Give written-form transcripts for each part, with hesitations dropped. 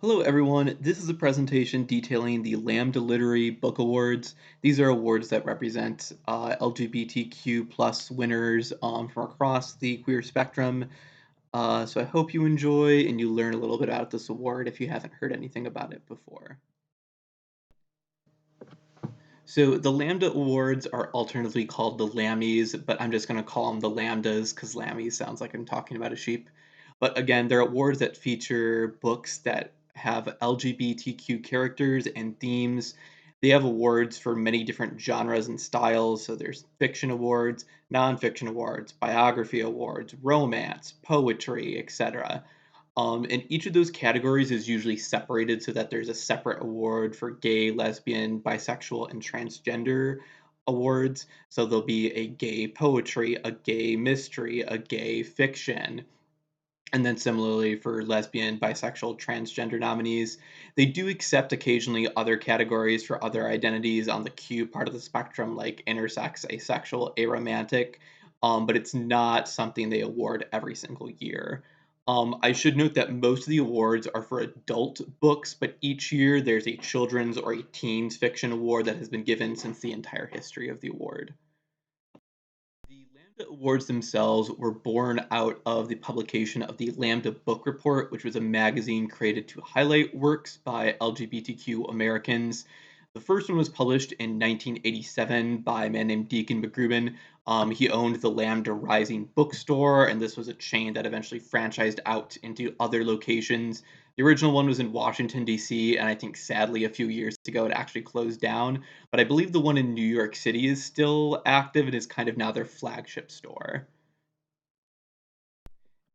Hello, everyone. This is a presentation detailing the Lambda Literary Book Awards. These are awards that represent LGBTQ plus winners from across the queer spectrum. So I hope you enjoy and you learn a little bit about this award if you haven't heard anything about it before. So the Lambda Awards are alternatively called the Lammies, but I'm just going to call them the Lambdas because Lammies sounds like I'm talking about a sheep. But again, they're awards that feature books that have LGBTQ characters and themes. They have awards for many different genres and styles. So there's fiction awards, nonfiction awards, biography awards, romance, poetry, etc. And each of those categories is usually separated so that there's a separate award for gay, lesbian, bisexual, and transgender awards. So there'll be a gay poetry, a gay mystery, a gay fiction. And then similarly for lesbian, bisexual, transgender nominees, they do accept occasionally other categories for other identities on the Q part of the spectrum, like intersex, asexual, aromantic, but it's not something they award every single year. I should note that most of the awards are for adult books, but each year there's a children's or a teens fiction award that has been given since the entire history of the award. The Lambda Awards themselves were born out of the publication of the Lambda Book Report, which was a magazine created to highlight works by LGBTQ Americans. The first one was published in 1987 by a man named Deacon McGruben. He owned the Lambda Rising bookstore, and this was a chain that eventually franchised out into other locations. The original one was in Washington, D.C., and I think sadly a few years ago it actually closed down. But I believe the one in New York City is still active and is kind of now their flagship store.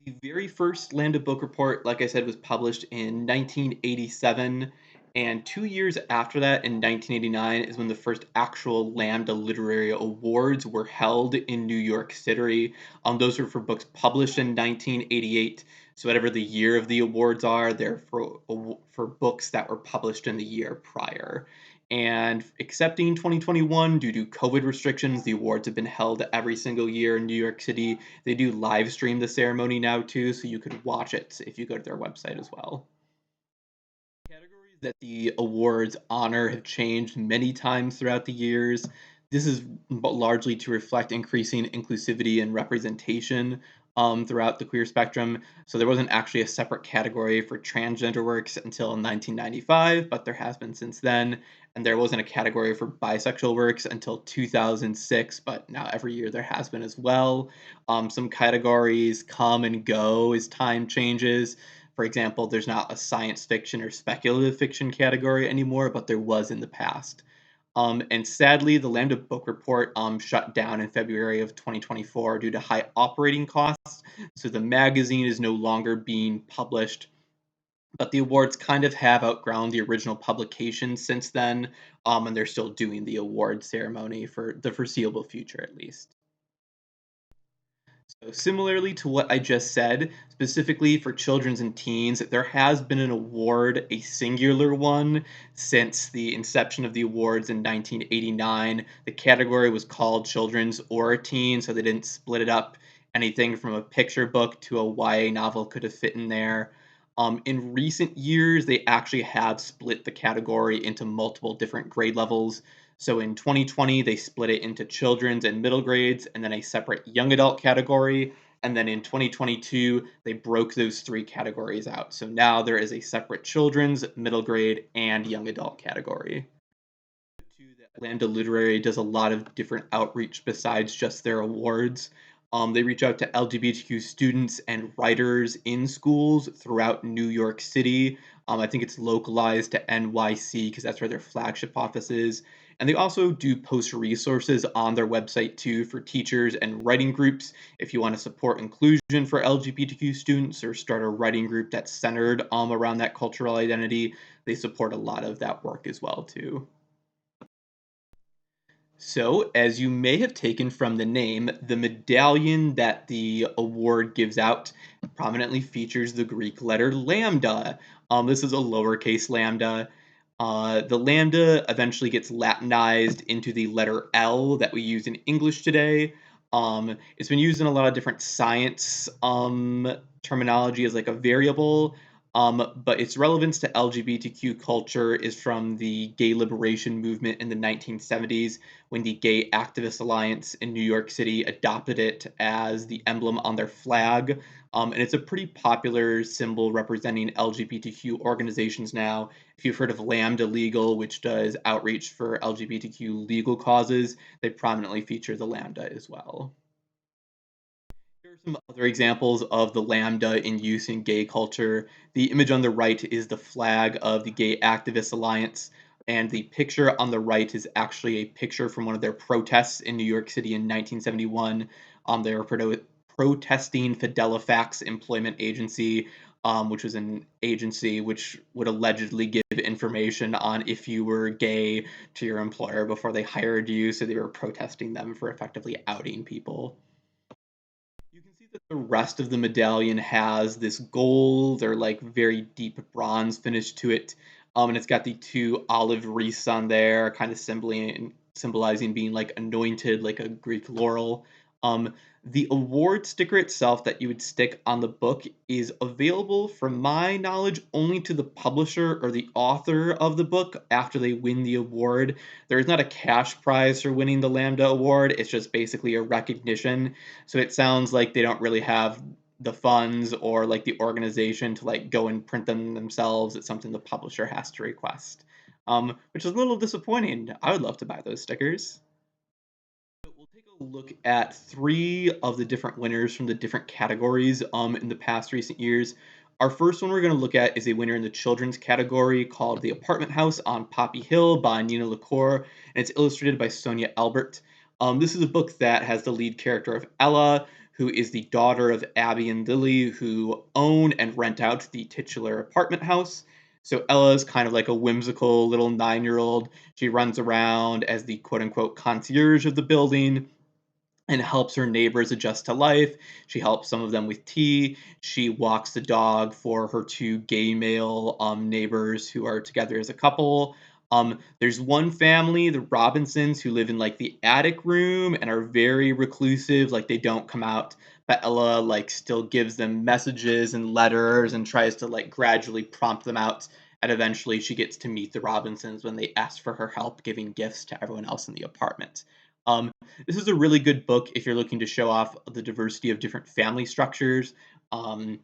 The very first Lambda Book Report, like I said, was published in 1987. And 2 years after that, in 1989, is when the first actual Lambda Literary Awards were held in New York City. Those were for books published in 1988. So whatever the year of the awards are, they're for books that were published in the year prior. And excepting 2021, due to COVID restrictions, the awards have been held every single year in New York City. They do live stream the ceremony now too, so you could watch it if you go to their website as well. Categories that the awards honor have changed many times throughout the years. This is largely to reflect increasing inclusivity and representation throughout the queer spectrum. So there wasn't actually a separate category for transgender works until 1995, but there has been since then. And there wasn't a category for bisexual works until 2006, but now every year there has been as well. Some categories come and go as time changes. For example, there's not a science fiction or speculative fiction category anymore, but there was in the past. And sadly, the Lambda Book Report shut down in February of 2024 due to high operating costs. So the magazine is no longer being published, but the awards kind of have outgrown the original publication since then, and they're still doing the award ceremony for the foreseeable future at least. So similarly to what I just said, specifically for children's and teens, there has been an award, a singular one, since the inception of the awards in 1989. The category was called children's or teen, so they didn't split it up. Anything from a picture book to a YA novel could have fit in there. In recent years, they actually have split the category into multiple different grade levels. So in 2020, they split it into children's and middle grades, and then a separate young adult category. And then in 2022, they broke those three categories out. So now there is a separate children's, middle grade, and young adult category. That Lambda Literary does a lot of different outreach besides just their awards. They reach out to LGBTQ students and writers in schools throughout New York City. I think it's localized to NYC because that's where their flagship office is. And they also do post resources on their website too for teachers and writing groups. If you want to support inclusion for LGBTQ students or start a writing group that's centered around that cultural identity, they support a lot of that work as well too. So, as you may have taken from the name, the medallion that the award gives out prominently features the Greek letter lambda. This is a lowercase lambda. The lambda eventually gets Latinized into the letter L that we use in English today. It's been used in a lot of different science terminology as like a variable. But its relevance to LGBTQ culture is from the gay liberation movement in the 1970s when the Gay Activist Alliance in New York City adopted it as the emblem on their flag. And it's a pretty popular symbol representing LGBTQ organizations now. If you've heard of Lambda Legal, which does outreach for LGBTQ legal causes, they prominently feature the lambda as well. Here are some other examples of the lambda in use in gay culture. The image on the right is the flag of the Gay Activist Alliance, and the picture on the right is actually a picture from one of their protests in New York City in 1971. They were protesting Fidelifax Employment Agency, which was an agency which would allegedly give information on if you were gay to your employer before they hired you. So they were protesting them for effectively outing people. You can see that the rest of the medallion has this gold or like very deep bronze finish to it. And it's got the two olive wreaths on there, kind of symbolizing being like anointed, like a Greek laurel. Um, the award sticker itself that you would stick on the book is available, from my knowledge, only to the publisher or the author of the book after they win the award. There is not a cash prize for winning the Lambda Award. It's just basically a recognition, so it sounds like they don't really have the funds or like the organization to like go and print them themselves. It's something the publisher has to request, which is a little disappointing. I would love to buy those stickers. So we'll take a look at three of the different winners from the different categories in the past recent years. Our first one we're going to look at is a winner in the children's category called The Apartment House on Poppy Hill by Nina LaCour, and it's illustrated by Sonia Albert. This is a book that has the lead character of Ella, who is the daughter of Abby and Lily, who own and rent out the titular apartment house. So Ella is kind of like a whimsical little 9-year-old. She runs around as the quote unquote concierge of the building and helps her neighbors adjust to life. She helps some of them with tea. She walks the dog for her two gay male neighbors who are together as a couple. There's one family, the Robinsons, who live in like the attic room and are very reclusive, like they don't come out. But Ella like still gives them messages and letters and tries to like gradually prompt them out. And eventually she gets to meet the Robinsons when they ask for her help giving gifts to everyone else in the apartment. This is a really good book if you're looking to show off the diversity of different family structures. Um,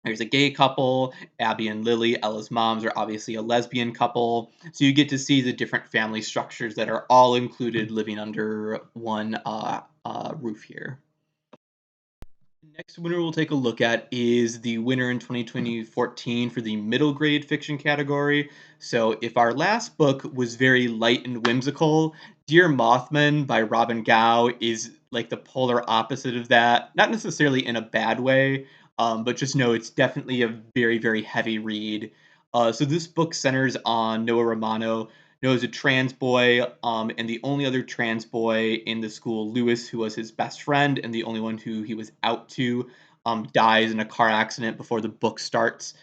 there's a gay couple, Abby and Lily. Ella's moms are obviously a lesbian couple. So you get to see the different family structures that are all included living under one roof here. Next winner we'll take a look at is the winner in 2014 for the middle grade fiction category. So if our last book was very light and whimsical, Dear Mothman by Robin Gao is like the polar opposite of that. Not necessarily in a bad way, but just know it's definitely a very, very heavy read. So this book centers on Noah Romano. Noah's a trans boy, and the only other trans boy in the school, Lewis, who was his best friend and the only one who he was out to, dies in a car accident before the book starts.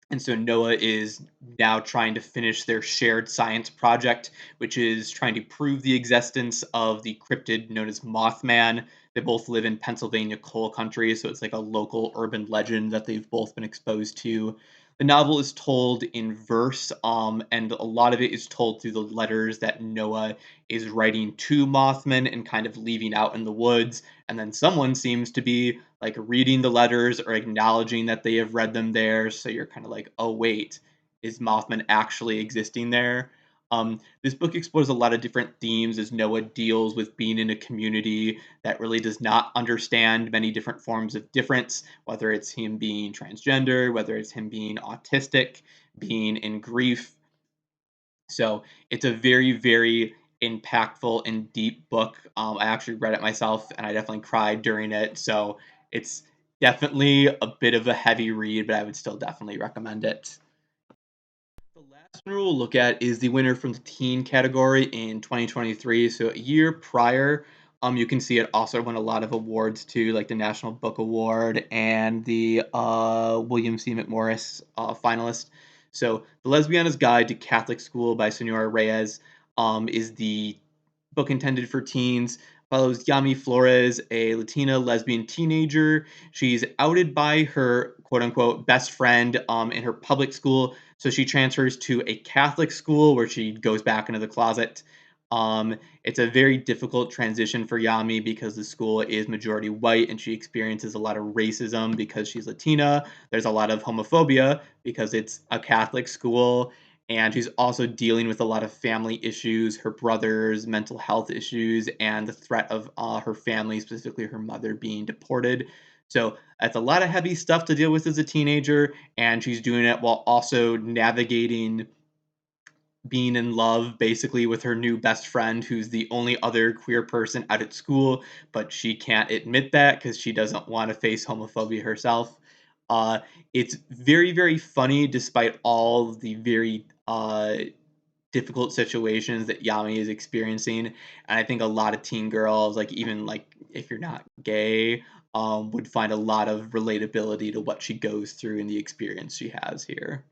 And so Noah is now trying to finish their shared science project, which is trying to prove the existence of the cryptid known as Mothman. They both live in Pennsylvania coal country, so it's like a local urban legend that they've both been exposed to. The novel is told in verse, and a lot of it is told through the letters that Noah is writing to Mothman and kind of leaving out in the woods. And then someone seems to be like reading the letters or acknowledging that they have read them there. So you're kind of like, oh, wait, is Mothman actually existing there? This book explores a lot of different themes as Noah deals with being in a community that really does not understand many different forms of difference, whether it's him being transgender, whether it's him being autistic, being in grief. So it's a very, very impactful and deep book. I actually read it myself and I definitely cried during it. So it's definitely a bit of a heavy read, but I would still definitely recommend it. The last winner we'll look at is the winner from the teen category in 2023. So a year prior, you can see it also won a lot of awards too, like the National Book Award and the William C. McMorris finalist. So The Lesbiana's Guide to Catholic School by Senora Reyes is the book intended for teens. Follows Yami Flores, a Latina lesbian teenager. She's outed by her quote unquote best friend in her public school. So she transfers to a Catholic school where she goes back into the closet. It's a very difficult transition for Yami because the school is majority white and she experiences a lot of racism because she's Latina. There's a lot of homophobia because it's a Catholic school, and she's also dealing with a lot of family issues, her brother's mental health issues, and the threat of her family, specifically her mother, being deported. So that's a lot of heavy stuff to deal with as a teenager, and she's doing it while also navigating being in love basically with her new best friend, who's the only other queer person out at school, but she can't admit that because she doesn't want to face homophobia herself. Uh, it's very, very funny despite all the very difficult situations that Yami is experiencing. And I think a lot of teen girls, like even like if you're not gay, would find a lot of relatability to what she goes through and the experience she has here.